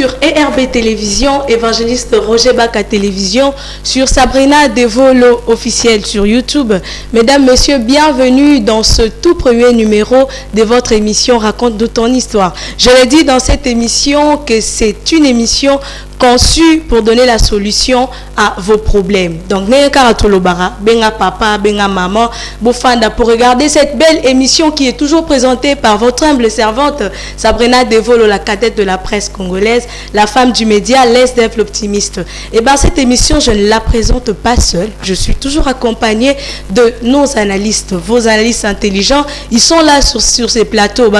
sur ERB Télévision, évangéliste Roger Baka Télévision, sur Sabrina Devolo officiel sur YouTube. Mesdames, Messieurs, bienvenue dans ce tout premier numéro de votre émission Raconte-nous ton histoire. Je l'ai dit dans cette émission que c'est une émission conçu pour donner la solution à vos problèmes. Donc, benga papa, benga maman, Boufanda, pour regarder cette belle émission qui est toujours présentée par votre humble servante Sabrina Devolo, la cadette de la presse congolaise, la femme du média, l'ESDF, l'optimiste. Et bien, cette émission, je ne la présente pas seule. Je suis toujours accompagnée de nos analystes, vos analystes intelligents. Ils sont là sur ces plateaux.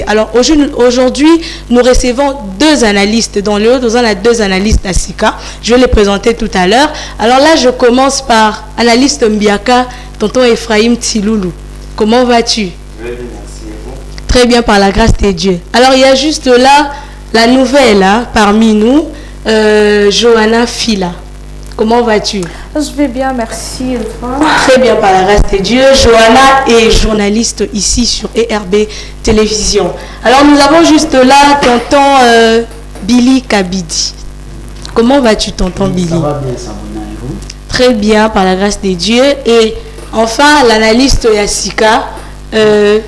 Alors, aujourd'hui, nous recevons deux analystes. Dans le haut, nous avons deux analystes à Sika. Je vais les présenter tout à l'heure. Alors là, je commence par analyste Mbiaka, tonton Ephraim Tiloulou. Comment vas-tu? Très bien, merci. Et vous? Très bien, par la grâce de Dieu. Alors, il y a juste là la nouvelle parmi nous, Johanna Fila. Comment vas-tu? Je vais bien, merci. Très bien, par la grâce de Dieu. Johanna est journaliste ici sur ERB Télévision. Alors, nous avons juste là tonton Billy Kabidi. Comment vas-tu, tonton Billy? Ça va bien, Sabrina, et vous? Très bien, par la grâce de Dieu. Et enfin, l'analyste Yassika, le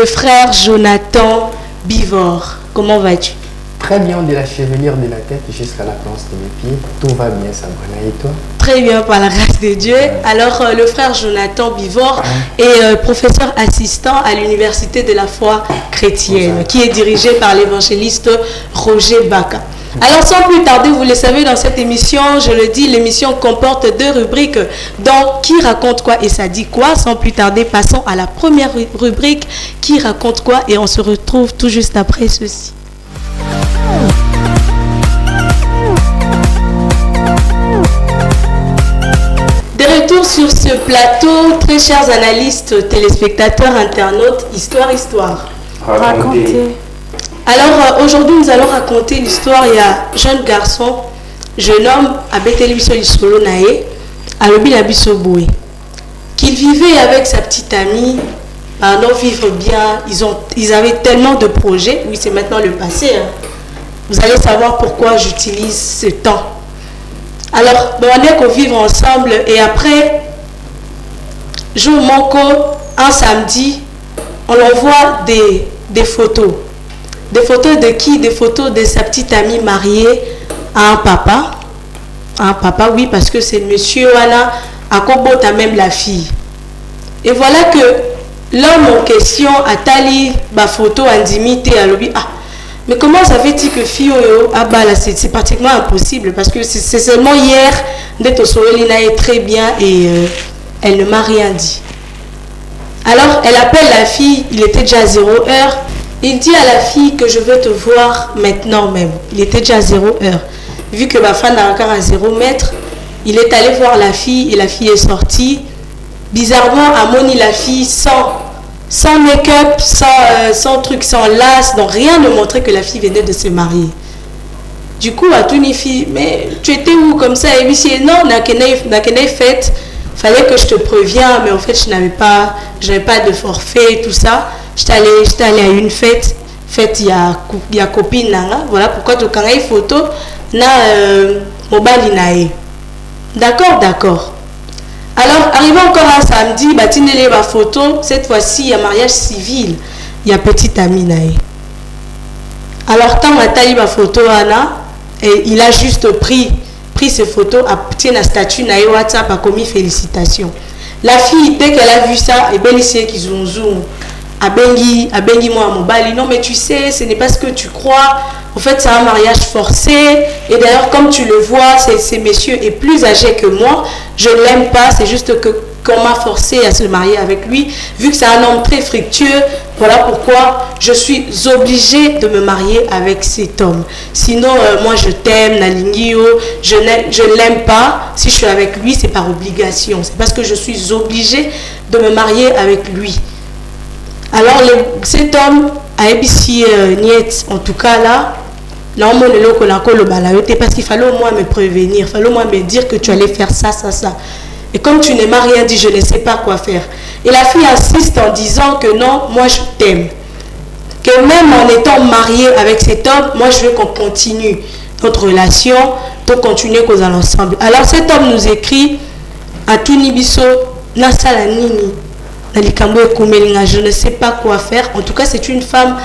frère Jonathan Bivor. Comment vas-tu? Très bien, de la chevelure de la tête jusqu'à la planche de mes pieds. Tout va bien, Sabrina, et toi? Très bien, par la grâce de Dieu. Alors, le frère Jonathan Bivor est professeur assistant à l'Université de la foi chrétienne, qui est dirigé par l'évangéliste Roger Baka. Alors, sans plus tarder, vous le savez, dans cette émission, je le dis, l'émission comporte deux rubriques, dans Qui raconte quoi et ça dit quoi. Sans plus tarder, passons à la première rubrique, Qui raconte quoi, et on se retrouve tout juste après ceci. De retour sur ce plateau, très chers analystes, téléspectateurs, internautes, histoire. Racontez. Alors aujourd'hui, nous allons raconter l'histoire. Il y a un jeune garçon, jeune homme, à Télévision Lisolo Nae, à Lobilabisoboué, qu'il vivait avec sa petite amie. Pardon, vivre bien. Ils avaient tellement de projets. Oui, c'est maintenant le passé. Vous allez savoir pourquoi j'utilise ce temps. Alors, on est qu'on vivre ensemble et après, jour manco, un samedi, on envoie des photos. Des photos de qui? Des photos de sa petite amie mariée à un papa. Un papa, oui, parce que c'est monsieur Wana à Kobota même la fille. Et voilà que l'homme en question a tali ma photo intimité à l'obi. Ah, mais comment ça fait-il que fille ah bah là c'est pratiquement impossible parce que c'est seulement hier d'être Soelina est très bien et elle ne m'a rien dit. Alors elle appelle la fille, il était déjà 0 heure. Il dit à la fille que je veux te voir maintenant même. Il était déjà 0 heure. Vu que ma femme n'a encore à 0 mètre, il est allé voir la fille et la fille est sortie. Bizarrement, à Moni, la fille sans make-up, sans truc, sans lace, donc rien ne montrait que la fille venait de se marier. Du coup, à toute une fille, mais tu étais où comme ça? Et lui, dit non, n'a qu'une fête. Fallait que je te préviens, mais en fait, je n'avais pas de forfait et tout ça. J'étais allé à une fête, il y a copine là, voilà pourquoi tu as une photo na mobile nae. D'accord. Alors, arrivé encore un samedi, batinele ma photo, cette fois-ci, il y a mariage civil, il y a petite amie nae. Alors, quand ma taille ma photo Anna, et il a juste pris ces photos, a pris la statue nae WhatsApp, a commis félicitations. La fille, dès qu'elle a vu ça, et bien ici qu'ils ont zoom. Abengi moi à mobile. Non mais tu sais, ce n'est pas ce que tu crois. En fait, c'est un mariage forcé. Et d'ailleurs, comme tu le vois, ces messieurs est plus âgé que moi. Je ne l'aime pas. C'est juste qu'on m'a forcé à se marier avec lui. Vu que c'est un homme très fructueux, voilà pourquoi je suis obligée de me marier avec cet homme. Sinon, moi je t'aime, Nalingio. Je ne l'aime pas. Si je suis avec lui, c'est par obligation. C'est parce que je suis obligée de me marier avec lui. Alors, cet homme a ébissi Niet, en tout cas là, on m'a dit parce qu'il fallait au moins me prévenir, il fallait au moins me dire que tu allais faire ça. Et comme tu ne m'as rien dit, je ne sais pas quoi faire. Et la fille insiste en disant que non, moi je t'aime. que même en étant marié avec cet homme, moi je veux qu'on continue notre relation, pour continuer qu'on a ensemble. Alors cet homme nous écrit à Tunibiso, Nasala Nini, je ne sais pas quoi faire. En tout cas, c'est une femme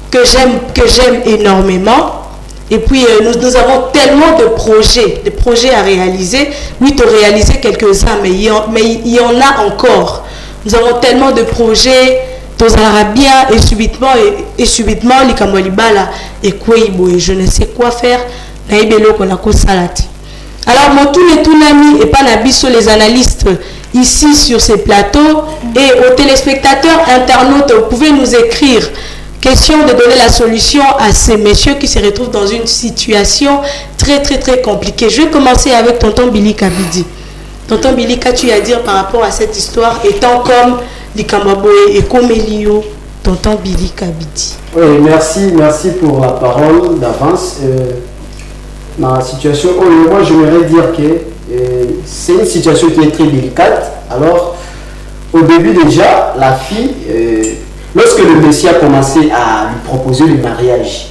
que j'aime énormément. Et puis nous avons tellement de projets à réaliser. Oui, tu as réalisé quelques-uns, mais il y en a encore. Nous avons tellement de projets, bien et subitement les Kamolibala et Kouibo, et je ne sais quoi faire. Alors, mon tout ami et pas Nabiso, les analystes ici sur ces plateaux et aux téléspectateurs, internautes, vous pouvez nous écrire. Question de donner la solution à ces messieurs qui se retrouvent dans une situation très compliquée. Je vais commencer avec tonton Billy Kabidi. Tonton Billy, qu'as-tu à dire par rapport à cette histoire étant comme Likamaboe et comme Elio, tonton Billy Kabidi? Oui, merci pour la parole d'avance. Ma situation, moi j'aimerais dire que c'est une situation qui est très délicate. Alors, au début déjà, la fille, lorsque le Messie a commencé à lui proposer le mariage,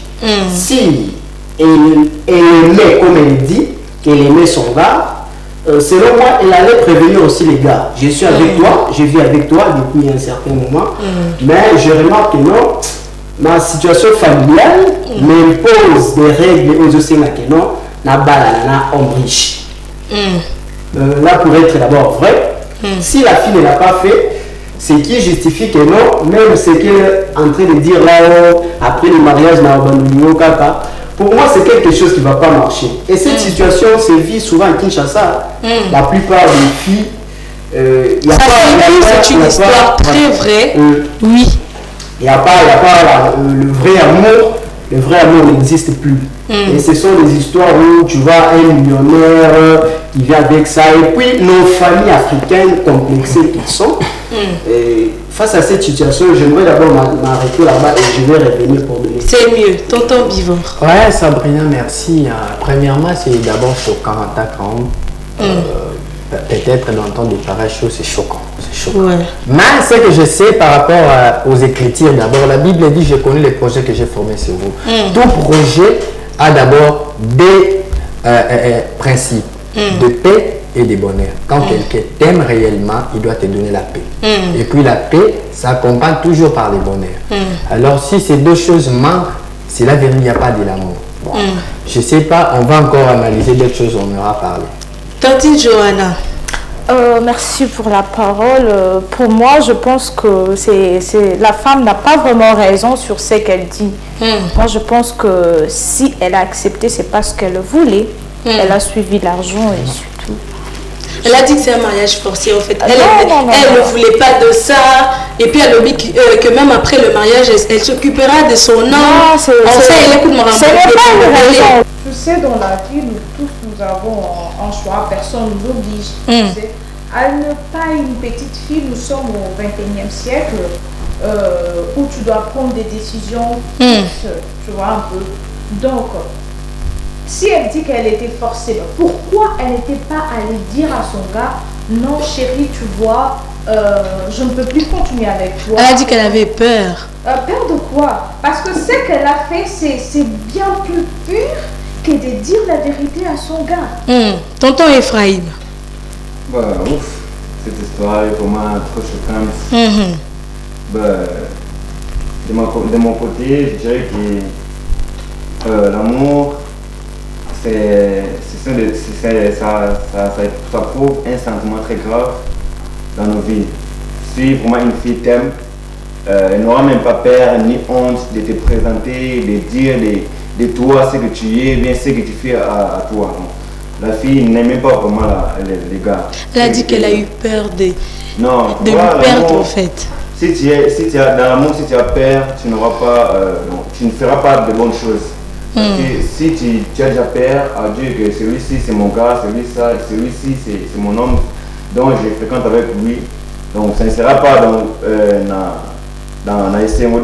si elle aimait, comme elle dit, qu'elle aimait son gars, selon moi, elle allait prévenir aussi les gars. Je suis avec toi, je vis avec toi depuis un certain moment, mais je remarque que non, ma situation familiale m'impose des règles aux océans que non, n'a balana homme riche. Là, pour être d'abord vrai, si la fille ne l'a pas fait, ce qui justifie que non, même ce qu'elle est en train de dire là, après le mariage, pour moi, c'est quelque chose qui ne va pas marcher. Et cette situation se vit souvent à Kinshasa. La plupart des filles, c'est une histoire très vraie. Oui. Il n'y a pas le vrai amour. Le vrai amour n'existe plus. Et ce sont des histoires où tu vois un millionnaire qui vient avec ça. Et puis nos familles africaines complexées qu'ils sont. Et face à cette situation, j'aimerais d'abord m'arrêter là-bas et je vais revenir pour donner. C'est mieux, tonton Bivor. Ouais, Sabrina, merci. Premièrement, c'est d'abord choquant en tant qu'homme. Peut-être d'entendre des pareilles choses, c'est choquant. Ouais. Mais ce que je sais par rapport aux Écritures, d'abord, la Bible dit, je connais les projets que j'ai formés sur vous. Tout projet a d'abord des principes de paix et de bonheur. Quand quelqu'un t'aime réellement, il doit te donner la paix. Et puis la paix s'accompagne toujours par le bonheur. Alors si ces deux choses manquent, c'est là qu'il n'y a pas de l'amour. Bon. Je ne sais pas, on va encore analyser d'autres choses, on aura parlé. Tante Johanna. Merci pour la parole. Pour moi, je pense que la femme n'a pas vraiment raison sur ce qu'elle dit. Moi, je pense que si elle a accepté, c'est parce qu'elle voulait. Elle a suivi l'argent et surtout. Elle a dit que c'est un mariage forcé en fait. Elle ne voulait pas de ça. Et puis elle a dit que même après le mariage, elle s'occupera de son homme. Ce n'est pas une raison. Tu sais, dans la vie, nous tous, nous avons un choix. Personne ne nous oblige. À ne pas une petite fille, nous sommes au 21e siècle où tu dois prendre des décisions. Tu vois un peu. Donc, si elle dit qu'elle était forcée, pourquoi elle n'était pas allée dire à son gars, non chérie, tu vois, je ne peux plus continuer avec toi. Elle a dit qu'elle avait peur. Peur de quoi? Parce que ce qu'elle a fait, c'est bien plus pur que de dire la vérité à son gars. Tonton Ephraim. Bah, ouf, cette histoire est vraiment trop choquante. Bah, de mon côté, je dirais que l'amour, ça prouve un sentiment très grave dans nos vies. Si vraiment une fille t'aime, elle n'aura même pas peur ni honte de te présenter, de dire de toi ce que tu es, bien ce que tu fais à toi. La fille n'aimait pas vraiment les gars. Elle a dit qu'elle a eu peur de lui perdre en fait. Si tu as dans l'amour, si tu as peur, tu ne feras pas de bonnes choses. Parce que si tu as déjà peur à dire que celui-ci c'est mon gars, celui-ci c'est mon homme, donc je fréquente avec lui, donc ça ne sera pas dans essayer aux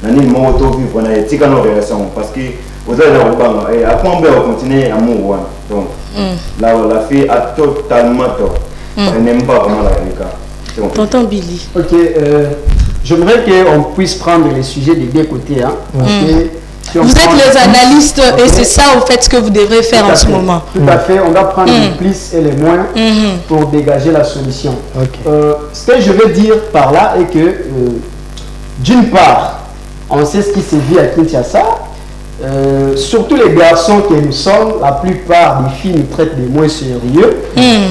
nani moto vivre na etika nos relations parce que aux autres et après on va continuer amour donc la fille a totalement tort. Elle n'aime pas vraiment la gars. Tonton Billy. Ok, j'aimerais qu'on puisse prendre les sujets des deux côtés. Hein, si vous êtes les analystes et c'est ça en fait ce que vous devrez faire en ce moment. Tout à fait, on doit prendre les plus et les moins pour dégager la solution. Ce que je veux dire par là est que d'une part, on sait ce qui se vit à Kinshasa. Surtout les garçons que nous sommes, la plupart des filles nous traitent des moins sérieux,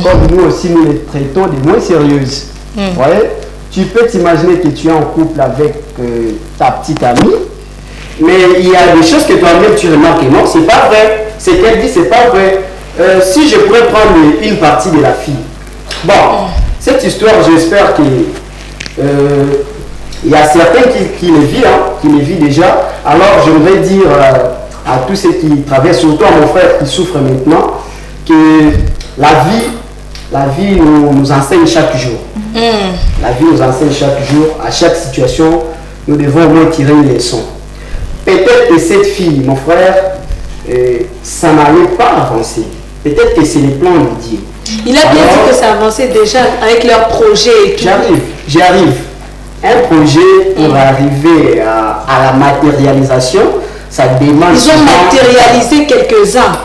comme nous aussi nous les traitons des moins sérieuses. Ouais? Tu peux t'imaginer que tu es en couple avec ta petite amie, mais il y a des choses que toi-même tu remarques, non, c'est pas vrai. Ce qu'elle dit, c'est pas vrai. Si je pourrais prendre une partie de la fille, bon, cette histoire, j'espère que il y a certains qui le vivent, qui le vivent déjà. Alors, j'aimerais dire à tous ceux qui traversent, surtout à mon frère qui souffre maintenant, que la vie nous enseigne chaque jour. La vie nous enseigne chaque jour. À chaque situation, nous devons au moins tirer une leçon. Peut-être que cette fille, mon frère, ça n'allait pas avancer. Peut-être que c'est les plans de Dieu. Il a bien dit que ça avançait déjà avec leur projet et tout. J'y arrive. Un projet pour arriver à la matérialisation, ça demande... Ils ont matérialisé quelques-uns.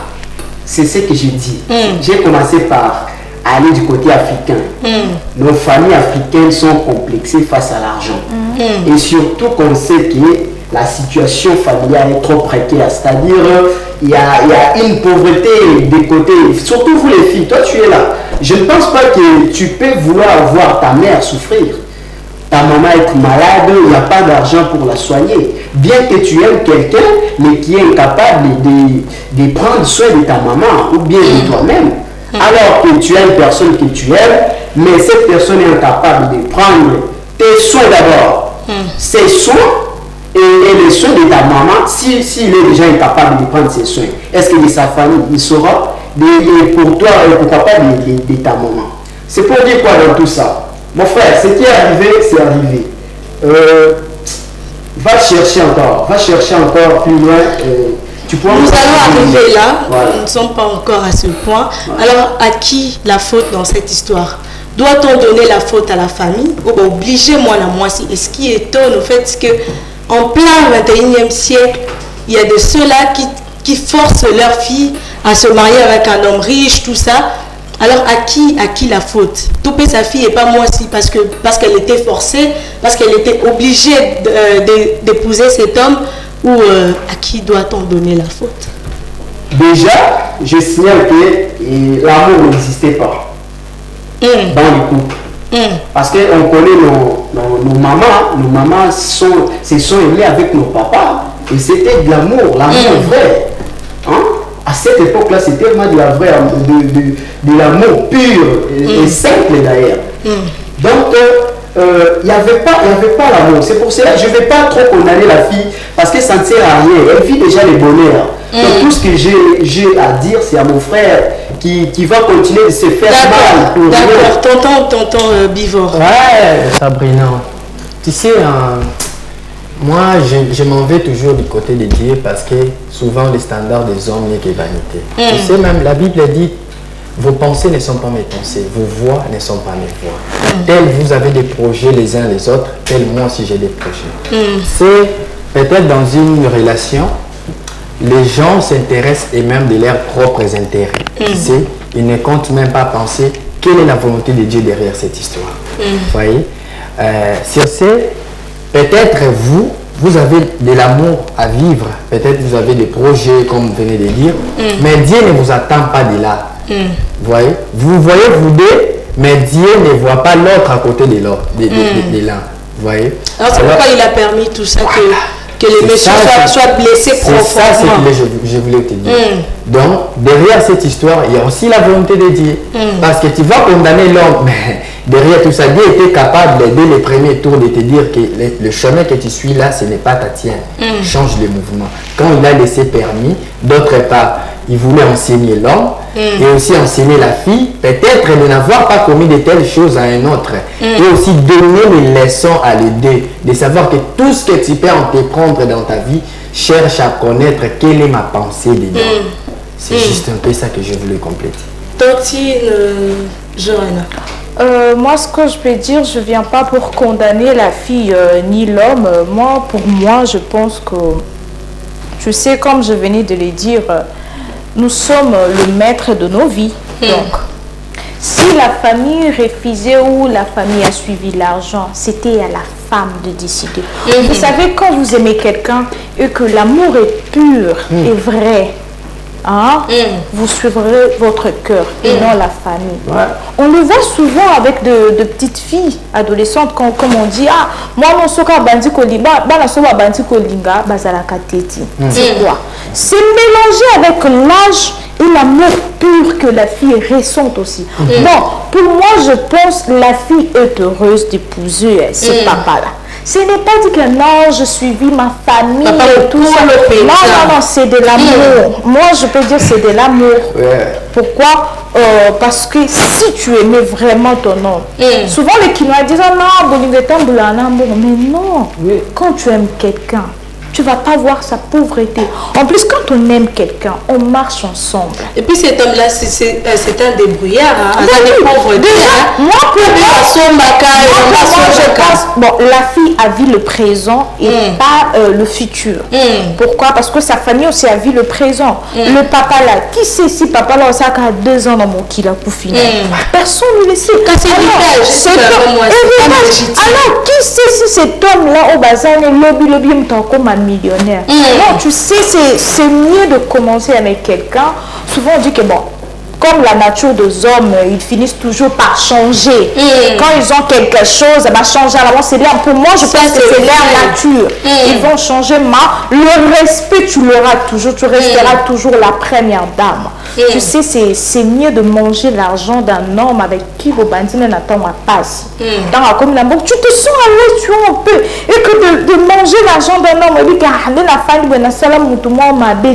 C'est ce que j'ai dit. J'ai commencé par aller du côté africain. Nos familles africaines sont complexées face à l'argent. Et surtout qu'on sait que la situation familiale est trop précaire. C'est-à-dire, il y a une pauvreté des côtés. Surtout vous les filles, toi tu es là. Je ne pense pas que tu peux vouloir voir ta mère souffrir. Ta maman être malade, il n'y a pas d'argent pour la soigner. Bien que tu aimes quelqu'un, mais qui est incapable de prendre soin de ta maman ou bien de toi-même. Alors que tu as une personne que tu aimes, mais cette personne est incapable de prendre tes soins d'abord. Ses soins et les soins de ta maman, s'il est déjà incapable de prendre ses soins, est-ce que de sa famille, il saura pour toi et pour papa de ta maman? C'est pour dire quoi dans tout ça? Mon frère, ce qui est arrivé, c'est arrivé. Va chercher encore plus loin. Nous allons arriver là, nous ne sommes pas encore à ce point. Alors, à qui la faute dans cette histoire? Doit-on donner la faute à la famille ou obliger moi la moitié? Et ce qui étonne au fait, c'est qu'en plein 21e siècle, il y a de ceux-là qui forcent leurs filles à se marier avec un homme riche, tout ça. Alors à qui la faute? Touper sa fille et pas moi aussi parce qu'elle était forcée, parce qu'elle était obligée d'épouser cet homme, ou à qui doit-on donner la faute? Déjà, je signale que l'amour n'existait pas dans les couples. Parce qu'on connaît nos mamans se sont aimées avec nos papas et c'était de l'amour vrai. À cette époque-là, c'était tellement de l'amour pur et simple d'ailleurs. Donc, il n'y avait pas l'amour. C'est pour cela que je ne vais pas trop condamner la fille parce que ça ne sert à rien. Elle vit déjà le bonheur. Donc, tout ce que j'ai à dire, c'est à mon frère qui va continuer de se faire mal. D'accord, tonton Bivor. Ouais, Sabrina. Tu sais, moi, je m'en vais toujours du côté de Dieu parce que souvent les standards des hommes n'est que vanité. Tu sais, même la Bible dit, vos pensées ne sont pas mes pensées, vos voix ne sont pas mes voix. Tel vous avez des projets les uns les autres, tel moi aussi j'ai des projets. C'est peut-être dans une relation, les gens s'intéressent et même de leurs propres intérêts. Tu sais, ils ne comptent même pas penser quelle est la volonté de Dieu derrière cette histoire. Vous voyez, sur ce, peut-être vous avez de l'amour à vivre, peut-être vous avez des projets comme vous venez de dire, mais Dieu ne vous attend pas de là. Vous voyez vous deux, mais Dieu ne voit pas l'autre à côté de l'autre, de l'un. Vous voyez? Alors c'est pourquoi il a permis tout ça, que les messieurs soient blessés profondément. C'est ça ce que je voulais te dire. Donc, derrière cette histoire, il y a aussi la volonté de Dieu. Parce que tu vas condamner l'homme, mais derrière tout ça, Dieu était capable, dès le premier tour, de te dire que le chemin que tu suis là, ce n'est pas ta tienne. Change le mouvement. Quand il a laissé permis, d'autre part, il voulait enseigner l'homme et aussi enseigner la fille, peut-être de n'avoir pas commis de telles choses à un autre. Et aussi donner les leçons à l'aider, de savoir que tout ce que tu peux entreprendre dans ta vie, cherche à connaître quelle est ma pensée dedans. C'est juste un peu ça que je voulais compléter. Tantine Johanna. Moi, ce que je peux dire, je ne viens pas pour condamner la fille ni l'homme. Pour moi, je pense que, tu sais, comme je venais de le dire, nous sommes le maître de nos vies. Donc, si la famille refusait ou la famille a suivi l'argent, c'était à la femme de décider. Vous savez, quand vous aimez quelqu'un et que l'amour est pur et vrai, hein, vous suivrez votre cœur et non la famille. On le voit souvent avec de petites filles adolescentes comme on dit, ah, moi mon soka bandi kolimba, bana soba bandi kolinga, bazala kateti. C'est quoi? C'est mélangé avec l'âge et l'amour pur que la fille ressent aussi. Bon, pour moi, je pense que la fille est heureuse d'épouser ce papa-là. Ce n'est pas dit que non, je suivis ma famille et tout ça. Non, c'est de l'amour. Moi, je peux dire c'est de l'amour. Pourquoi? Parce que si tu aimais vraiment ton homme, souvent les Kinois disent non, mais non, quand tu aimes quelqu'un, tu ne vas pas voir sa pauvreté. En plus, quand on aime quelqu'un, on marche ensemble. Et puis cet homme-là, c'est un débrouillard. Hein? Moi, je pense, bon, la fille a vu le présent et pas le futur. Pourquoi? Parce que sa famille aussi a vu le présent. Le papa là, qui sait si papa là, ça a 2 ans dans mon kila pour finir? Personne ne le sait. Alors, qui sait si cet homme-là, au bazar, lobby, comme un millionnaire? Non, tu sais, c'est mieux de commencer avec quelqu'un. Souvent, on dit que bon, comme la nature des hommes, ils finissent toujours par changer. Quand ils ont quelque chose, ça va changer. Alors, c'est bien. Pour moi, je pense que c'est leur nature. Ils vont changer, mais le respect, tu l'auras toujours. Tu resteras toujours la première dame. Tu sais, c'est mieux de manger l'argent d'un homme avec qui vos bandines n'attendent pas. Dans la commune, tu te sens à l'aise, tu vois, un peu. Et que de manger l'argent d'un homme, et puis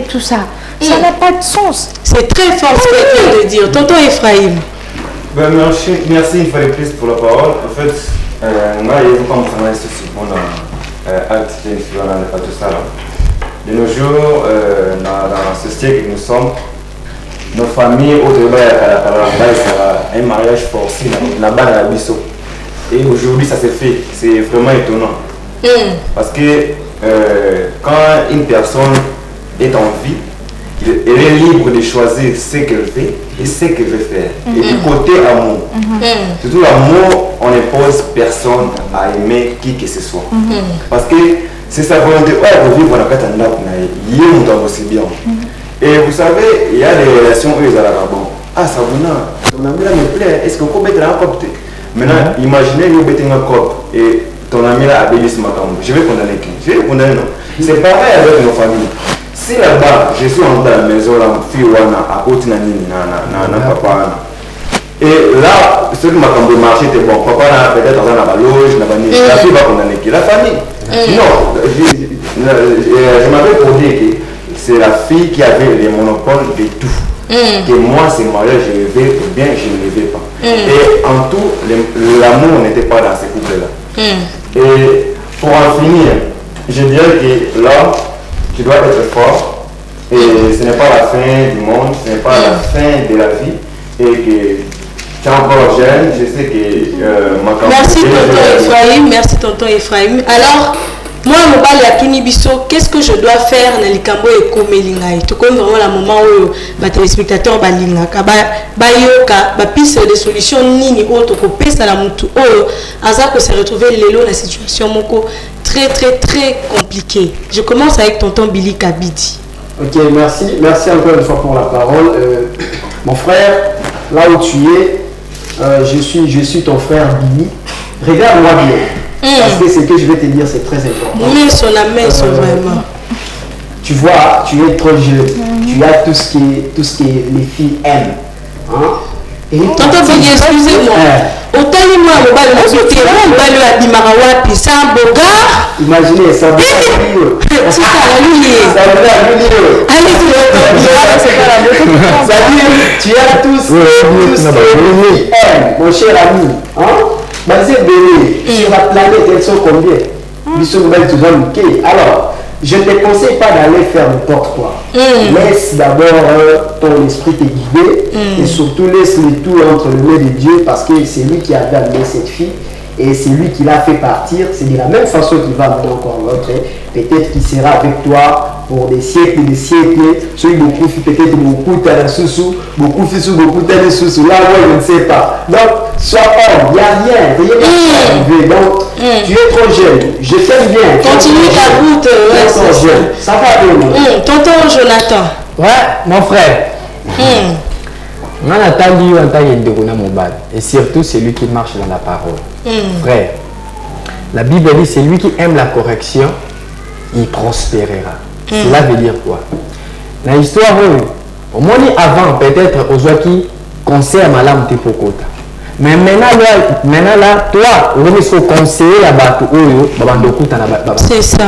tout ça. Ça n'a pas de sens. C'est très fort ce que tu viens de dire. Tonton Ephraim. Ben, merci une fois de plus pour la parole. En fait, moi, il faut comme ça, c'est bon, acte qui est pas tout ça. De nos jours, dans la société que nous sommes, nos familles, au travail, c'est un mariage forcé là-bas dans la Bissau. Et aujourd'hui, ça s'est fait. C'est vraiment étonnant. Parce que quand une personne est en vie, elle est libre de choisir ce qu'elle fait et ce qu'elle veut faire. Et du côté amour, surtout l'amour, on n'impose personne à aimer qui que ce soit. Parce que c'est sa volonté, de vivre dans la catastrophe, il est aussi bien. Et vous savez, il y a des relations où ils ont la bon. Ah, ça vous ton ami là me plaît, est-ce qu'on peut mettre un cop? Maintenant, imaginez que vous mettez un cop et ton ami là a béni ce matin. Je vais condamner qui? Je vais condamner non. C'est pareil avec nos familles. Si là-bas, je suis en dans la maison, là, fille à côté de papa. Et là, ce qui m'a marché, c'était bon. Papa là, peut-être dans la loge, la fille va condamner qui? La famille. Non, je m'avais pour dire que c'est la fille qui avait le monopole de tout. Que moi, c'est mariage, je le vais ou bien je ne le vais pas. Et en tout, l'amour n'était pas dans ces couples-là. Et pour en finir, je dirais que l'homme, tu dois être fort. Et ce n'est pas la fin du monde, ce n'est pas la fin de la vie. Et que tu es encore jeune, je sais que ma Merci tonton Ephraim, merci tonton Ephraim. Alors, moi, je me dis, qu'est-ce que je dois faire dans les cambo et comme tu connais vraiment le moment où les téléspectateurs piste des solutions nini autre que pesa la mutu que se retrouver l'élo la situation très très très compliquée. Je commence avec tonton Billy Kabidi. Ok, merci encore une fois pour la parole. Mon frère, là où tu es, je suis ton frère Billy. Regarde-moi bien. Parce que ce que je vais te dire, c'est très important. Mais sur la main, vraiment. Tu vois, tu es trop jeune. Tu as tout ce que les filles aiment. Hein? Tonton Billy, excusez-moi. Autant moi, c'est un beau gars. Imaginez, ça va tu as tout ce que les filles aiment, mon cher ami. Hein? Basé bébé, sur la planète, elles sont combien? Alors, je ne te conseille pas d'aller faire n'importe quoi. Laisse d'abord ton esprit te guider et surtout laisse le tout entre le nez de Dieu parce que c'est lui qui avait amené cette fille et c'est lui qui l'a fait partir. C'est de la même façon qu'il va amener encore l'autre. Peut-être qu'il sera avec toi pour des siècles et des siècles. Celui beaucoup peut-être beaucoup t'as sous beaucoup fils beaucoup t'as sous là ouais je ne sais pas. Donc sois homme, il n'y a rien va arriver. Donc tu es trop jeune, je t'aime bien. Continue ta route, ça va bien. Tonton Jonathan. Ouais, mon frère. On a entendu en tant que mobile et surtout c'est lui qui marche dans la parole. Frère, la Bible dit c'est lui qui aime la correction, il prospérera. Cela veut dire quoi? Dans l'histoire, au moins avant peut-être aux gens qui concernent ma lame Tipokota. Mais maintenant là, toi, on est sur conseiller là-bas, c'est ça.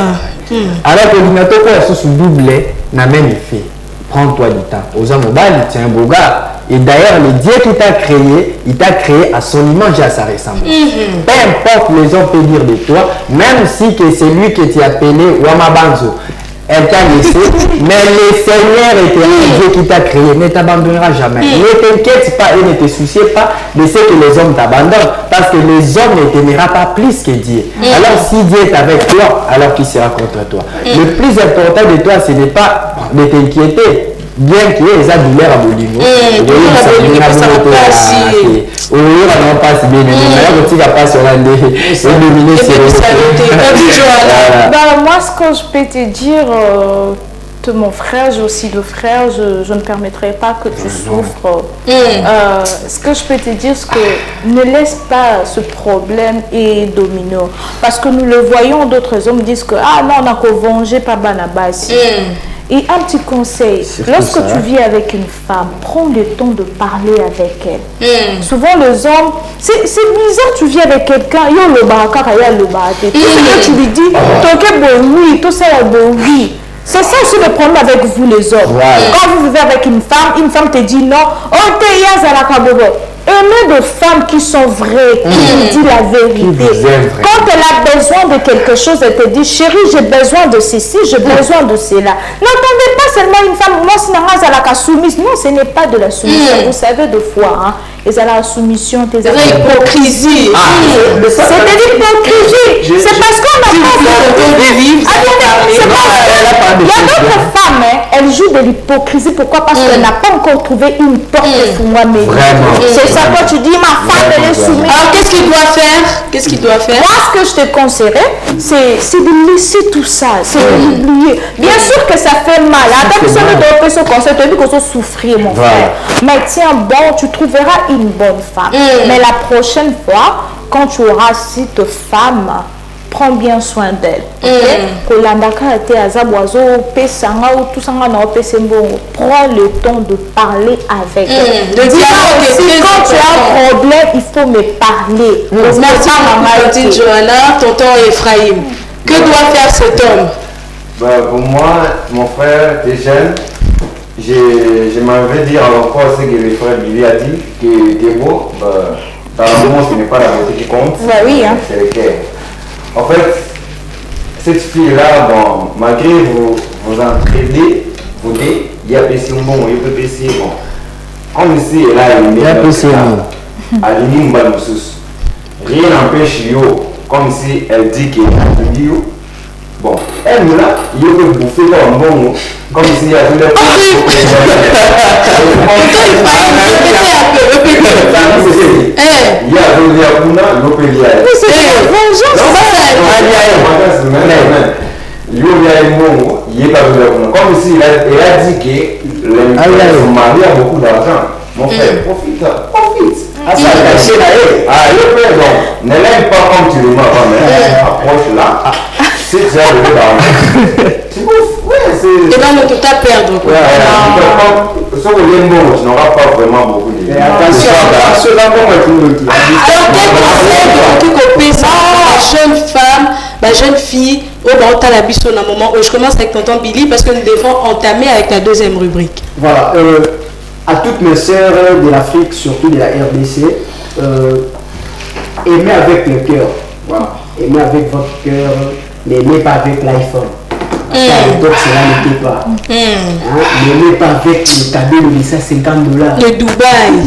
Alors que l'ordinateur sous double n'a même effet. Prends-toi du temps. Aux hommes mobile, tu es un beau gars. Et d'ailleurs, le Dieu qui t'a créé, il t'a créé à son image et à sa ressemblance. Peu importe les hommes peuvent dire de toi, même si que c'est lui qui t'a appelé Wamabanzo, elle t'a laissé, mais le Seigneur était un Dieu qui t'a créé, ne t'abandonnera jamais. Ne t'inquiète pas et ne te soucie pas de ce que les hommes t'abandonnent, parce que les hommes ne t'aimeront pas plus que Dieu. Alors si Dieu est avec toi, alors qui sera contre toi? Le plus important de toi, ce n'est pas de t'inquiéter. Bien qu'il y ait des douleurs à Bolivie. Moi, ce que je peux te dire, de mon frère, j'ai aussi deux frères, je ne permettrai pas que tu souffres. Ce que je peux te dire, c'est que ne laisse pas ce problème et domino. Parce que nous le voyons, d'autres hommes disent que ah non, on n'a qu'à venger par Banabas. Et un petit conseil, lorsque tu vis avec une femme, prends le temps de parler avec elle. Souvent les hommes, c'est bizarre, tu vis avec quelqu'un, il y a le baraka, il y a le baraka. Tu lui dis, oui, ça oui. C'est ça aussi le problème avec vous les hommes. Quand vous vivez avec une femme te dit non, aimer des femmes qui sont vraies, qui disent la vérité. Quand elle a besoin de quelque chose, elle te dit, chérie, j'ai besoin de ceci, j'ai besoin de cela. N'entendez pas seulement une femme, moi, c'est soumise. Non, ce n'est pas de la soumission. Vous savez, deux fois, hein, ils ont la soumission, c'est l'hypocrisie. C'est de l'hypocrisie. C'est parce qu'on n'a pas il y a d'autres femmes, elles jouent de l'hypocrisie. Pourquoi? Parce qu'elle n'a pas encore trouvé une porte pour moi. C'est ça quand tu dis ma femme elle est soumise. Alors qu'est-ce qu'il doit faire? Qu'est-ce qu'il doit faire? Moi, ce que je te conseillerais, c'est de laisser tout ça, c'est de l'oublier. Bien sûr que ça fait mal. Attends que ça ne doit pas se conseiller, tu as vu qu'on se souffrir, mon frère. Mais tiens, bon, tu trouveras une bonne femme. Mais la prochaine fois, quand tu auras cette femme, prends bien soin d'elle. Prends le temps de parler avec elle. Quand tu as un problème, il faut me parler. Merci Johanna, tonton Ephraim. Que doit faire cet homme? Pour moi, mon frère, t'es jeune. Je m'en vais dire encore ce que le frère Billy a dit, que t'es beau. Dans l'amour, ce n'est pas la beauté qui compte. C'est le cœur. En fait, cette fille-là, bon, malgré vous entraînez, vous dites, il y a PC bon, il y a PC bon. Comme ici, elle a une rien n'empêche yo, comme si elle dit qu'elle a dit yo. Bon, elle là, il y a que bouffer dans un bon, comme ici, il y a tout le monde. Il y a comme si elle a dit que son mari a beaucoup d'argent. Mon frère, profite. Ne l'aime pas comme tu le m'as approche là. Si tu as le d'argent. C'est ouf. Et donc, tout à perdre. Sauf que les mots, tu n'auras pas vraiment beaucoup de vie. Attention, jeune femme, ma jeune fille, au la biso d'un moment où je commence avec tonton Billy parce que nous devons entamer avec la deuxième rubrique. Voilà, à toutes mes sœurs de l'Afrique, surtout de la RDC, aimez avec le cœur. Voilà. Aimez avec votre cœur, n'aimez pas avec l'iPhone. Donc cela n'était pas. Ne l'est pas avec le cadeau de 50 $. Le Dubaï.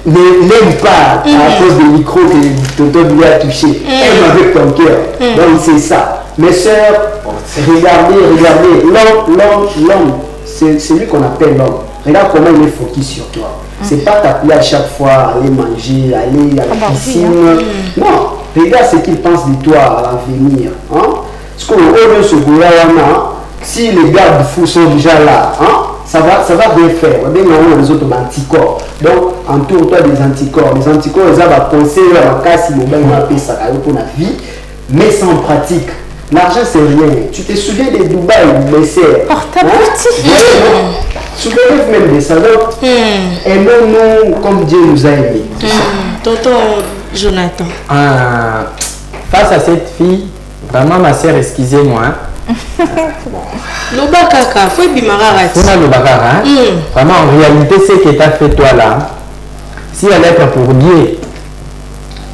Ne l'aime pas à cause des micros que Tonton lui a touché. Aime avec ton cœur. Donc c'est ça. Mes soeurs, regardez. L'homme, c'est lui qu'on appelle l'homme. Regarde comment il est focus sur toi. C'est pas t'appeler à chaque fois, aller manger, aller à la piscine. Non, regarde ce qu'il pense de toi à l'avenir. Parce qu'au se si les gardes-fous sont déjà là, ça va bien faire. On a les autres anticorps. Donc, entoure-toi des anticorps. Les anticorps, ils ont pensé à la casse, ils vont appeler ça pour la vie, mais sans pratique. L'argent, c'est rien. Tu te souviens des Dubaï, des serres. Souvenez-vous même des salons. Aimons-nous comme Dieu nous a aimés. Tonton Jonathan. Face à cette fille, vraiment ma sœur, excusez-moi. Lobakaka, faut bimararati. Vraiment, en réalité, ce que tu as fait toi là, si elle est pour Dieu,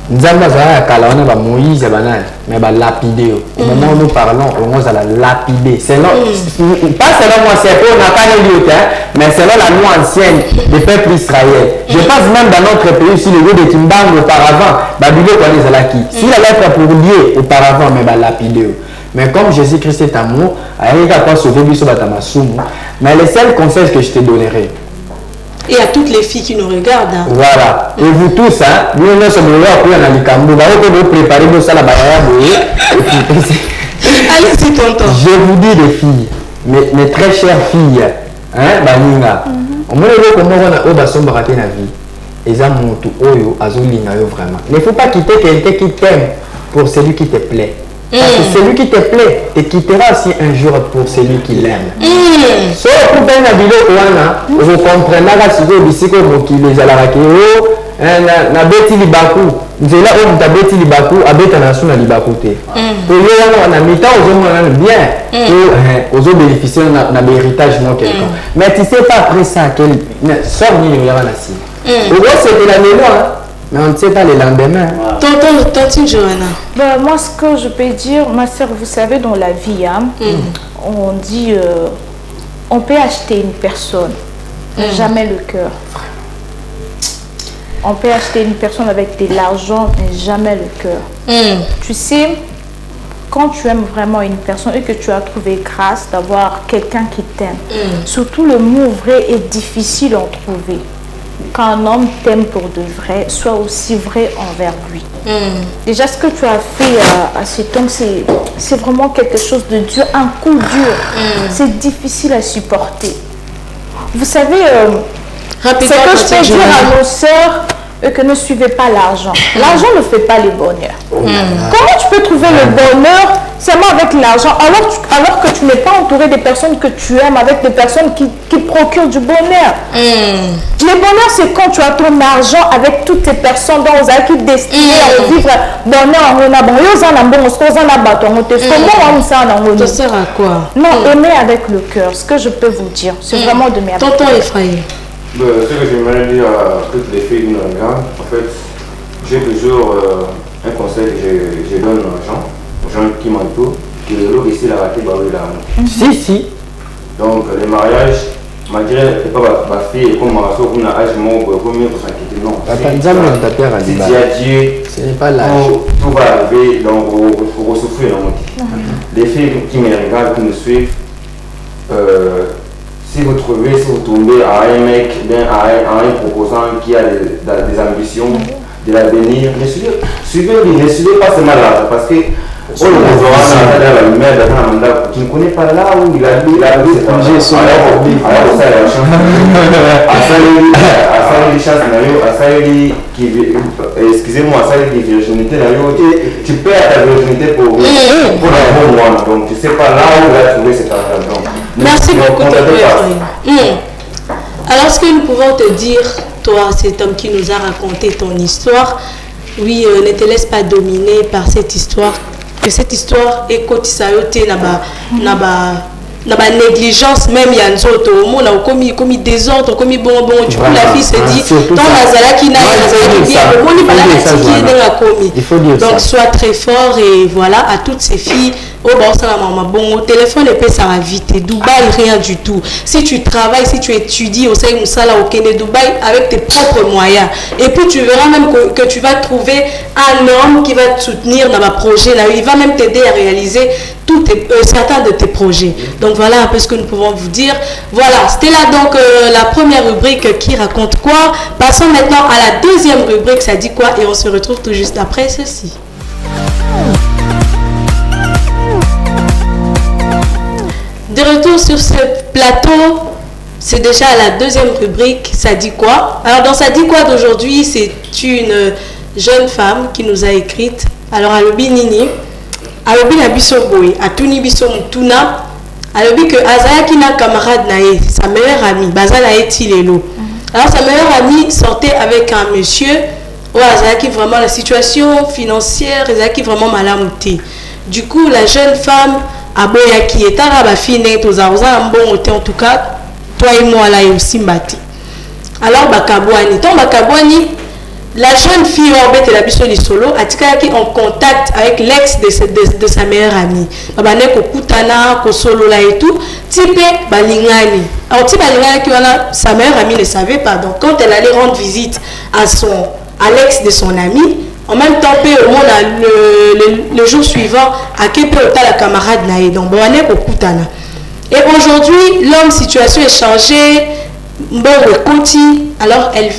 nous avons Moïse, mais lapidé. Au moment où nous parlons, on va la lapider. Pas selon moi, c'est pour n'a pas de mais selon la loi ancienne des peuples israéliens. Je pense même dans notre pays, si le lieu de Timbang auparavant, si la lettre pour Dieu auparavant, mais lapidé. Mais comme Jésus-Christ est amour, il n'a pas sauvé mais le seul conseil que je te donnerai. Et à toutes les filles qui nous regardent. Voilà. Et vous tous, nous sommes là pour aller vous préparer pour ça la allez-y, tonton. Je vous dis les filles, mes très chères filles, Baninga, on me dit comment on a son baraté na vie. Et ça monte oyo azolinga yo vraiment. Il ne faut pas quitter quelqu'un qui t'aime pour celui qui te plaît. Parce que celui qui te plaît te quittera aussi un jour pour celui qui l'aime. So, pour faire une vidéo, vous comprenez que si vous dites que vous avez na beti libaku nzela o mutabeti libaku abeta na suna libaku te to yo na mita ozomona bien to ozo bénéficier na héritage moi quelqu'un mais tu sais pas après ça quel sort ni y a na si au gros c'était la mémoire mais on ne sait pas le lendemain. Tonton Johanna. Moi ce que je peux dire, ma soeur, vous savez, dans la vie on dit on peut acheter une personne mais jamais le cœur. On peut acheter une personne avec de l'argent, mais jamais le cœur. Tu sais, quand tu aimes vraiment une personne et que tu as trouvé grâce d'avoir quelqu'un qui t'aime, surtout le mot vrai est difficile à trouver. Quand un homme t'aime pour de vrai, sois aussi vrai envers lui. Déjà, ce que tu as fait à cet homme, c'est vraiment quelque chose de dur, un coup dur. C'est difficile à supporter. Vous savez... c'est que je peux dire à nos sœurs que ne suivez pas l'argent. L'argent ne fait pas le bonheur. Comment tu peux trouver le bonheur seulement avec l'argent alors que tu n'es pas entouré des personnes que tu aimes, avec des personnes qui procurent du bonheur. Le bonheur, c'est quand tu as ton argent avec toutes ces personnes dont vous avez destiné à vivre bonheur en ça sert à quoi? Non, aimer avec le cœur. Ce que je peux vous dire, c'est vraiment de m'aimer. Tonton Ephraïm. Ce que j'aimerais dire à toutes les filles nous regardent, en fait, j'ai toujours un conseil que je donne aux gens qui m'entourent, que l'eau ici la raté, Si. Donc, le mariage, malgré que ma fille, comme ma soeur, on a âge mort, pour s'inquiéter, non. Si tu as Dieu, tout va arriver, donc, pour souffrir. Les filles qui me regardent, qui me suivent, si vous tombez à un mec, à un proposant qui a des ambitions, de l'avenir, suivez-le, ne suivez pas seulement là, parce que tu ne connais pas là où il a excusez-moi, ça dit virginité, tu perds ta virginité pour un bon mois, donc tu ne sais pas là où il a trouvé cet argent. Merci beaucoup, Alors, ce que nous pouvons te dire, toi, cet homme qui nous a raconté ton histoire, oui, ne te laisse pas dominer par cette histoire, que cette histoire est cotisayote na négligence même il y a une autre au monde comme désordre comme bon du coup la fille se dit dans la zala qui n'a donc sois très fort et voilà à toutes ces filles oh bon, ça la maman, bon, au téléphone, et puis ça va vite. Et Dubaï, rien du tout. Si tu travailles, si tu étudies au sein Moussala, au Kenya, Dubaï, avec tes propres moyens. Et puis tu verras même que tu vas trouver un homme qui va te soutenir dans ma projet. Là, il va même t'aider à réaliser certains de tes projets. Donc voilà un peu ce que nous pouvons vous dire. Voilà, c'était là donc la première rubrique qui raconte quoi. Passons maintenant à la deuxième rubrique, ça dit quoi, et on se retrouve tout juste après ceci. De retour sur ce plateau, c'est déjà la deuxième rubrique, ça dit quoi. Alors dans ça dit quoi d'aujourd'hui, c'est une jeune femme qui nous a écrite. Alors alobi nini, alobi na biso boy, atuni biso mutuna, alobi que azayaki na camarade nae, sa meilleure amie, bazala etilelo. Alors sa meilleure amie sortait avec un monsieur, où azayaki vraiment la situation financière, azayaki vraiment malamuté. Du coup la jeune femme aboyaki etara ba fine toza bon en tout cas toi et moi là aussi mbati. Alors bakabwani, ton bakabwani, la jeune fille Orbette la biso solo atikaki en contact avec l'ex de sa meilleure amie. Babane ko kutana ko solo là et tout, type balingani. Alors type balingani qui sa meilleure amie ne savait pas. Donc quand elle allait rendre visite à l'ex de son ami, en même temps au monde le jour suivant à Kepe la camarade nae. Donc babane ko kutana. Et aujourd'hui, l'homme situation est changée. Bon, Conti, alors elle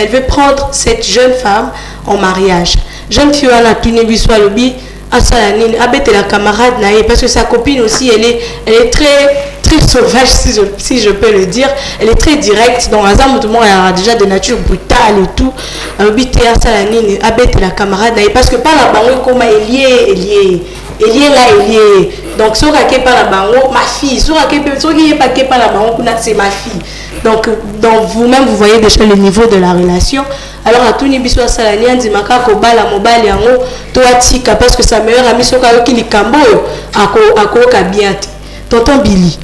veut prendre cette jeune femme en mariage. Jeune fille à la Tunébisoa Lobi, à Salanine, abette la camarade naïe, parce que sa copine aussi, elle est très sauvage, si je peux le dire. Elle est très directe. Dans la zone, tout le monde a déjà de nature brutale et tout. Lobi, à Salanine, abette la camarade naïe, parce que par la banque, comme elle y est là. Donc, si on n'a pas la banque, ma fille, si on n'a pas la banque, c'est ma fille. Donc vous-même, vous voyez déjà le niveau de la relation. Alors, à tout niveau, Salani, on dit que Bala Mobile, toi, Tika, parce que sa meilleure amie, c'est qu'il est Cambo, à quoi bien. Tonton Billy.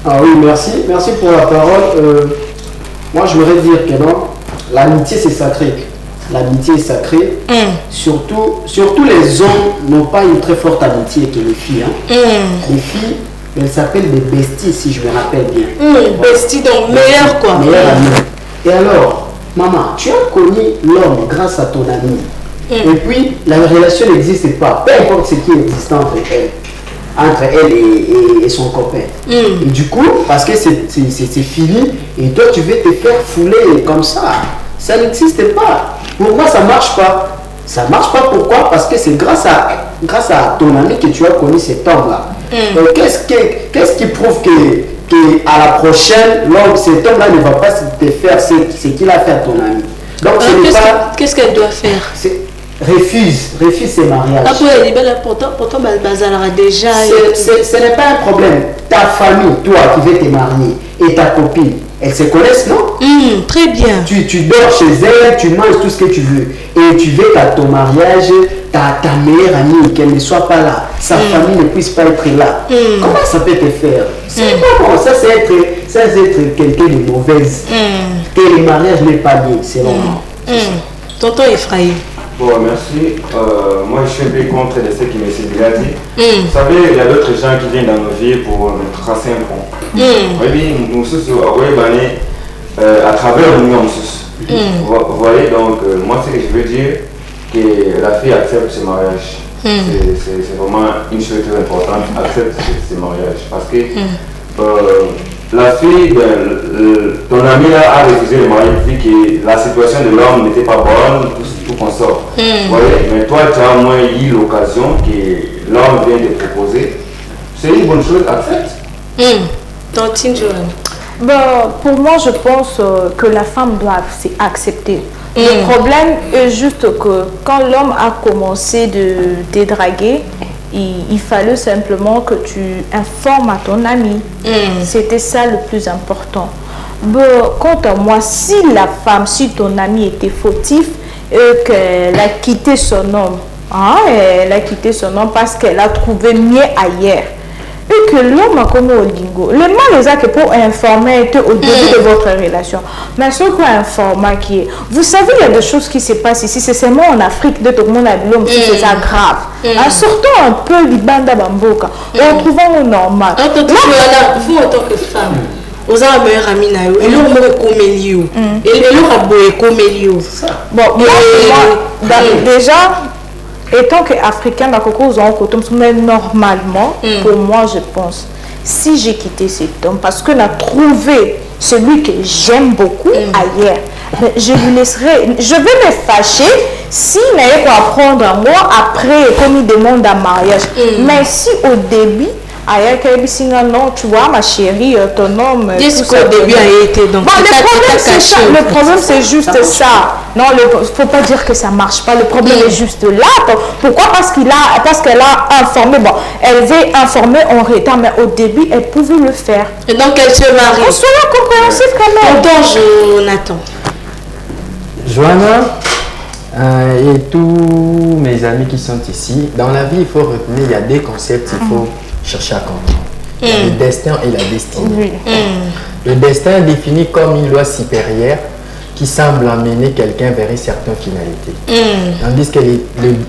Ah oui, merci pour la parole. Moi, je voudrais dire que non, l'amitié, c'est sacré. L'amitié est sacrée. Surtout les hommes n'ont pas une très forte amitié que les filles. Les filles, elles s'appellent des besties, si je me rappelle bien. Besties, donc meilleure quoi. Meilleure amie. Et alors, maman, tu as connu l'homme grâce à ton ami. Et puis, la relation n'existe pas. Peu importe ce qui existe entre elle et son copain. Et du coup, parce que c'est fini, et toi tu veux te faire fouler comme ça. Ça n'existe pas. Pour moi, ça ne marche pas. Ça ne marche pas, pourquoi? Parce que c'est grâce à ton ami que tu as connu cet homme-là. Donc, qu'est-ce qui prouve que à la prochaine, cet homme-là ne va pas te faire ce qu'il a fait à ton ami? Donc, qu'est-ce qu'elle doit faire? Refuse ces mariages. Pourtant, déjà. Ce n'est pas un problème. Ta famille, toi qui veux te marier, et ta copine, elles se connaissent, non? Très bien. Tu dors chez elle, tu manges tout ce que tu veux. Et tu veux qu'à ton mariage, ta meilleure amie, qu'elle ne soit pas là, sa famille ne puisse pas être là. Comment ça peut te faire? C'est pas bon. Ça, c'est être quelqu'un de mauvaise. Que le mariage n'est pas bien, c'est normal. Tonton Ephraïm. Bon, merci. Moi, je suis un peu contre ce qui m'est déjà dit. Vous savez, il y a d'autres gens qui viennent dans nos vies pour nous tracer un pont. Oui, nous sommes à travers nous, vous voyez, donc, moi, ce que je veux dire, que la fille accepte ce mariage. C'est vraiment une chose très importante, accepte ce mariage. Parce que la fille, ton ami là a refusé le mariage, dit que la situation de l'homme n'était pas bonne, tout consort. Voyez, mais toi, tu as au moins eu l'occasion que l'homme vient te proposer. C'est une bonne chose, accepte. Tantine Joanne. Pour moi, je pense que la femme doit accepter. Le problème est juste que quand l'homme a commencé de dédraguer, il fallait simplement que tu informes à ton ami. C'était ça le plus important. Quant à moi, si ton ami était fautif et qu'elle a quitté son homme, elle a quitté son homme parce qu'elle a trouvé mieux ailleurs. et que l'homme a comme au lingo. Le mal est que pour informer au début de votre relation. Mais ce qu'on informe qui est, vous savez, il y a des choses qui se passent ici, c'est seulement en Afrique, de tout le monde a l'homme, c'est ça grave. En sortant un peu du banda bamboka, en trouvant au normal. Vous, en tant que femme, vous avez un meilleur ami, et l'homme est comme Elio. Et l'homme est comme Elio. Bon, moi, déjà, étant qu'Africain, mais normalement, pour moi, je pense, si j'ai quitté cet homme, parce que j'ai trouvé celui que j'aime beaucoup ailleurs, je vous laisserai, je vais me fâcher s'il n'avait qu'à apprendre à moi après, comme il demande un mariage. Mais si au début, non, tu vois, ma chérie, ton homme. Qu'est-ce qu'au début a été donc? Bon, le problème, c'est juste ça. Non, il ne faut pas dire que ça ne marche pas. Le problème est juste là. Pourquoi? Parce qu'elle a informé. Bon, elle veut informer en retard, mais au début, elle pouvait le faire. Et donc, elle se marie. On soit compréhensif quand même. Tonton Jonathan. Joanna et tous mes amis qui sont ici, dans la vie, il faut retenir, il y a des concepts, il faut chercher à comprendre. Le destin et la destinée. Le destin est défini comme une loi supérieure qui semble amener quelqu'un vers une certaine finalité. Tandis que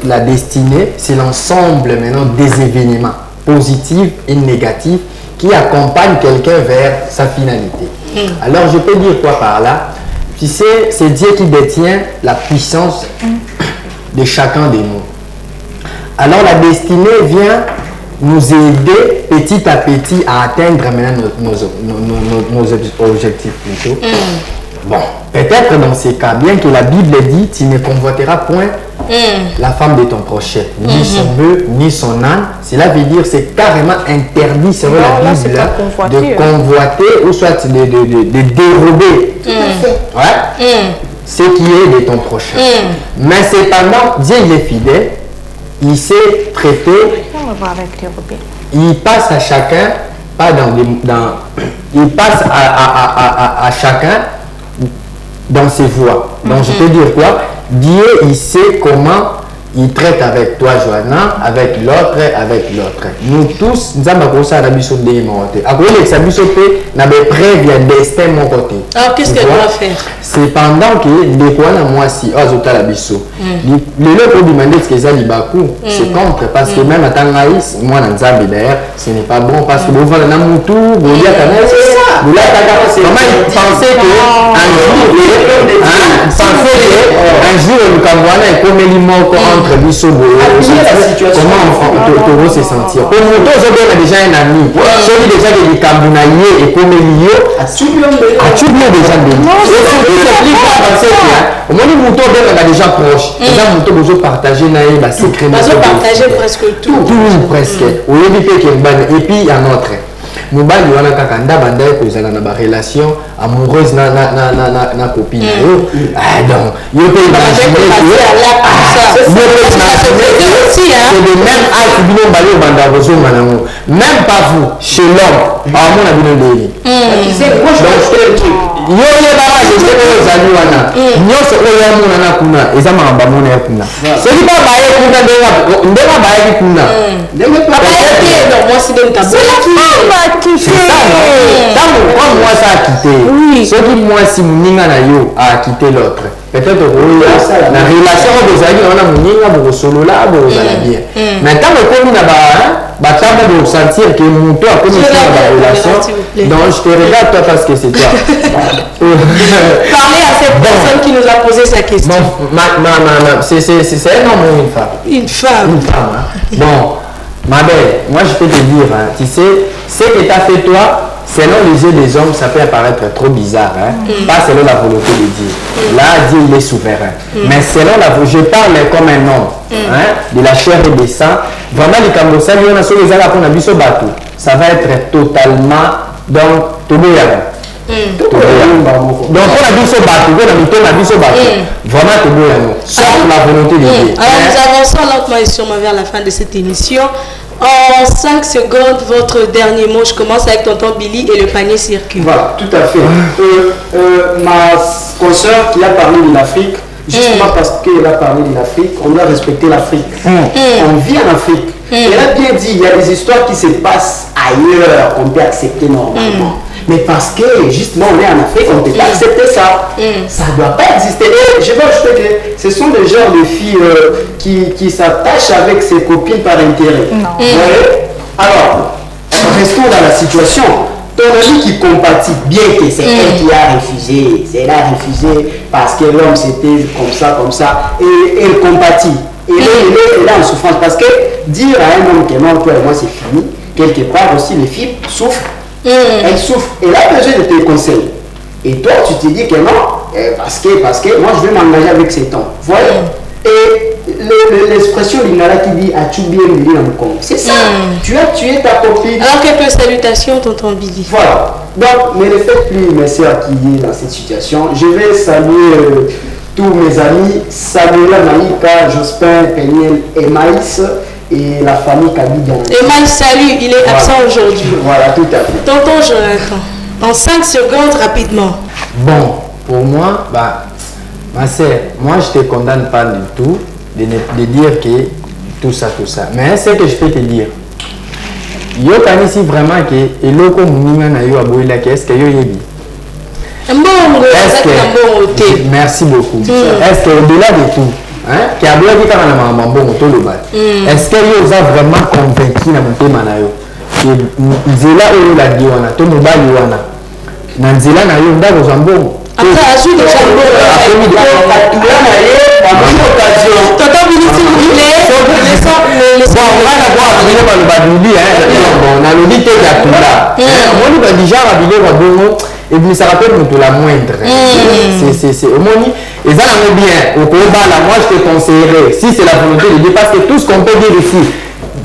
la destinée, c'est l'ensemble maintenant des événements positifs et négatifs qui accompagnent quelqu'un vers sa finalité. Alors je peux dire quoi par là? Tu sais, c'est Dieu qui détient la puissance de chacun de nous. Alors la destinée vient nous aider petit à petit à atteindre maintenant nos objectifs plutôt. Bon, peut-être dans ces cas, bien que la Bible dit, tu ne convoiteras point la femme de ton prochain, ni son bœuf, ni son âne. Cela veut dire c'est carrément interdit selon la Bible de convoiter ou soit de dérober ce qui est de ton prochain. Mais cependant, Dieu il est fidèle, il sait traiter. Il passe à chacun, pas il passe à chacun dans ses voies. Donc je peux dire quoi? Dieu, il sait comment il traite avec toi, Joanna, avec l'autre. Nous tous, nous avons ça à biso de mon côté. Après, les abisso n'a pas prévu un destin mon côté. Alors qu'est-ce qu'elle doit faire? C'est pendant que les quoi moi si azota la biso. Le lot pour demander ce que ça libaku, c'est contre parce que même à Tangaïs, moi dans Zambie d'ailleurs, ce n'est pas bon parce que vous voyez dans mon tour, vous y a vous là comment il pensait que un jour le Camerounais est comme les mots entre biso comment on peut se sentir. Pour mon tour, j'ai déjà un ami, celui déjà qui est Camerounais et comme lié à tout déjà au moins les moutons on a déjà proche les moutons besoin partager naïba secret partager presque tout presque et puis il y a un autre mobali wana kaka ndabanda kozala na ba relation amoureuse na copine donc yo pe c'est de même âge bino bali banda bozonga nango même pas vous chez l'homme amona bino ndeni moi je fais un truc yo baba je sais que ozali wana nyonso oyo amona na kuna eza mamba mona ya kuna soki ba baye kuna ndenge baye kuna ndenge pa moi c'est donc moi ça a quitté ce qui moi si moninga na yo a quitté l'autre peut-être que la relation des amis on a moninga pour solo là pour ça bien maintenant comme na ba table de sentir que mon toi a commencé la relation donc je te regarde toi parce que c'est toi parler à cette personne qui nous a posé sa question c'est un homme ou une femme bon ma belle, moi je peux te dire, tu sais, ce que tu as fait toi, selon les yeux des hommes, ça peut apparaître trop bizarre, pas selon la volonté de Dieu. Là, Dieu il est souverain. Mais selon la volonté, je parle comme un homme, de la chair et du sang. Vraiment, les Camerounais, on a sur les arabes, on a vu ce bateau. Ça va être totalement, donc, tout bien. Donc, on a vu ce bateau, on a vu ce bateau. Vraiment, tout bien. Sauf la volonté de Dieu. Alors, nous avançons lentement et sûrement vers la fin de cette émission. En 5 secondes, votre dernier mot. Je commence avec tonton Billy et le panier circule. Voilà, tout à fait. Ma consoeur qui a parlé de l'Afrique, justement parce qu'elle a parlé de l'Afrique, on doit respecter l'Afrique. On vit en Afrique. Elle a bien dit, il y a des histoires qui se passent ailleurs qu'on peut accepter normalement. Mais parce que justement on est en Afrique, on ne peut pas accepter ça. Ça ne doit pas exister. Et je veux ajouter que ce sont des genres de filles qui s'attachent avec ses copines par intérêt. Non. Vous voyez? Alors, restons dans la situation. Ton ami qui compatit, bien que c'est elle qui a refusé, c'est elle a refusé parce que l'homme c'était comme ça, et elle compatit. Et elle est là en souffrance parce que dire à un homme que non, toi et moi c'est fini, quelque part aussi les filles souffrent. Elle souffre. Elle a besoin de tes conseils. Et toi, tu te dis que non, parce que moi, je vais m'engager avec cet homme. Voilà. Et l'expression Lingala qui dit as-tu bien mené dans le Congo? C'est ça. Tu as tué ta copine. Alors, quelques salutations, tonton Billy. Voilà. Donc, ne le faites plus, mes sœurs qui est dans cette situation. Je vais saluer tous mes amis, Samuela Maïka, Jospin, Peniel et Maïs. Et la famille Kabidjan. Et Maïs, salut, il est absent aujourd'hui. Voilà, tout à fait. Tonton Jonathan, en 5 secondes, rapidement. Bon, pour moi, ma sœur, moi je ne te condamne pas du tout de dire que tout ça. Mais ce que je peux te dire, yo ici vraiment que et loko muninga na yo aboyela que est-ce que yo yebi? Merci beaucoup. Est-ce que au-delà de tout, qui a bien dit est-ce que vous avez vraiment convaincu dans mon thème que Nzela ou la diwana, tout le monde diwana, Nzela na yo ndako zambo. Après, à suite de Jambo, et puis ça rappelle tout la moindre. C'est au moins, et ça va bien. Au combat, là, moi je te conseillerais, si c'est la volonté de Dieu, parce que tout ce qu'on peut dire ici,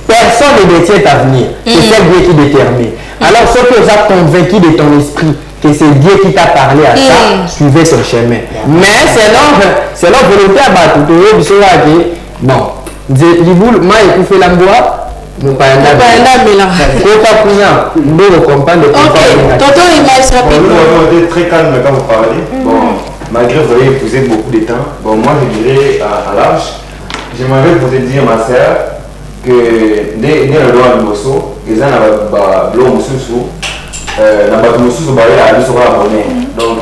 personne ne détient ta venir. C'est celle Dieu qui détermine. Alors, ce que vous avez convaincu de ton esprit, que c'est Dieu qui t'a parlé à ça, suivez son chemin. Mais c'est leur volonté à battre. Bon, Liboul, moi, il faut faire la boîte. Ok, tonton il va se rappeler. Vous êtes très calme quand vous parlez. Bon, malgré que vous avez épousé beaucoup de temps, bon, moi je dirais à l'âge, j'aimerais vous dire, ma soeur, que dès le droit de Bosso, les gens n'ont l'eau sous donc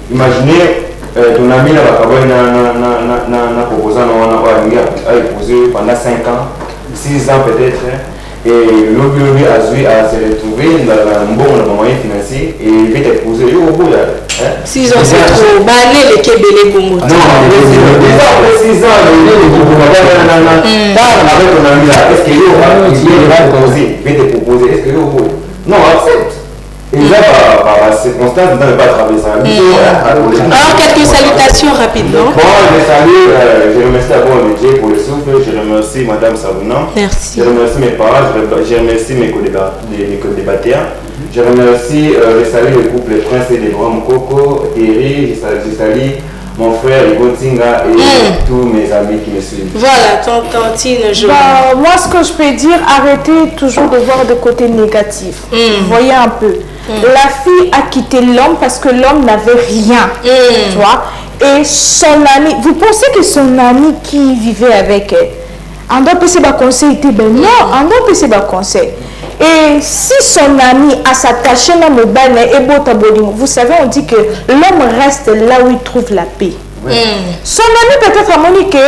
imaginez ton ami n'a proposé à épouser pendant 5 ans, 6 ans peut-être, et l'objet à se retrouver dans un bon moyen financier et il va t'épouser au bout de 6 ans c'est trop, les Kébélé Gomo. Non, 6 ans, avec ton ami là, est-ce qu'il va te proposer, est-ce qu'il va non, accepte. Et là, par circonstance, vous n'avez pas travaillé ça. Alors, quelques salutations rapidement. Bon, je remercie d'abord le Dieu pour le souffle. Je remercie Madame Savounan. Merci. Je remercie mes parents. Je remercie mes co-débatteurs. Je remercie le couple Prince et les Grands Coco, Thierry. Je salue mon frère Igotinga et tous mes amis qui me suivent. Voilà, tantine, moi, ce que je peux dire, arrêtez toujours de voir le côté négatif. Voyez un peu. La fille a quitté l'homme parce que l'homme n'avait rien. Tu vois? Et son ami, vous pensez que son ami qui vivait avec elle, en doit passer le conseil était ben non, en doit passer le conseil. Et si son ami a s'attaché dans le bain et vous savez, on dit que l'homme reste là où il trouve la paix. Son ami peut-être a montré que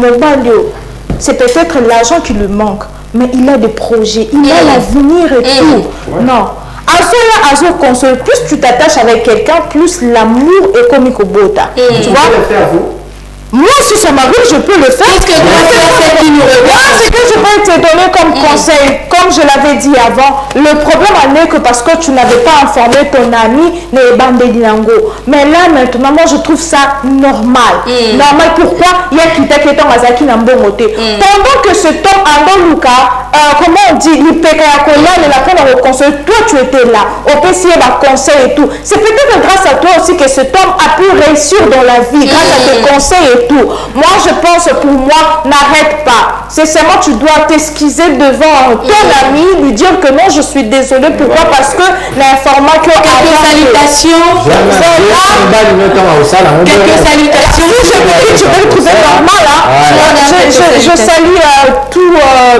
mon balio, c'est peut-être l'argent qui lui manque, mais il a des projets, il a l'avenir et tout. Non. Plus tu t'attaches avec quelqu'un, plus l'amour est comme au bota. Tu vois? Moi, si ça m'arrive, je peux le faire. C'est que je peux te donner comme conseil, comme je l'avais dit avant. Le problème n'est que parce que tu n'avais pas informé ton ami, mais là, maintenant, moi, je trouve ça normal. Normal, pourquoi? Il y a qui t'a quitté en Azaki Nambomoté. Pendant que ce temps, Andoluka, comment on dit, la conseil, toi, tu étais là. Au PCA, conseil et tout. C'est peut-être grâce à toi aussi que cet homme a pu réussir dans la vie, grâce à tes conseils et tout. Moi, je pense pour moi, n'arrête pas. C'est seulement tu dois t'excuser devant ton ami, lui dire que non, je suis désolée. Pourquoi? Parce que l'information. Quelques salutations. Quelques salutations. Je peux le trouver normal. Je salue tous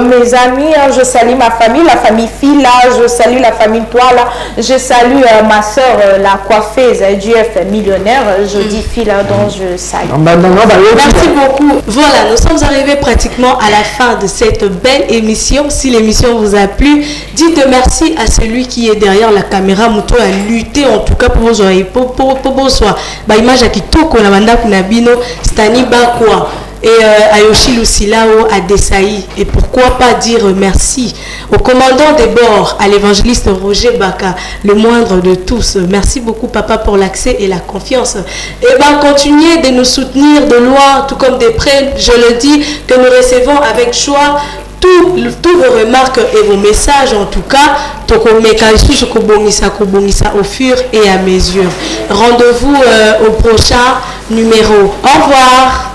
mes amis. famille, je salue ma famille, la famille Fila, je salue la famille Toila, je salue ma soeur, la coiffeuse GF millionnaire, je dis Fila, dont je salue. Merci beaucoup. Voilà, nous sommes arrivés pratiquement à la fin de cette belle émission. Si l'émission vous a plu, dites merci à celui qui est derrière la caméra. Mouto a lutté en tout cas pour vos oreilles, pour bonsoir. Image à Kitoko, la banda Kunabino, Stani Bakwa. Et Ayoshi Lucilao à Dessaï. Et pourquoi pas dire merci au commandant des bords, à l'évangéliste Roger Baka, le moindre de tous. Merci beaucoup papa pour l'accès et la confiance. Et continuez de nous soutenir de loin, tout comme des prêts, je le dis, que nous recevons avec joie. Tous vos remarques et vos messages, en tout cas, au fur et à mesure. Rendez-vous au prochain numéro. Au revoir.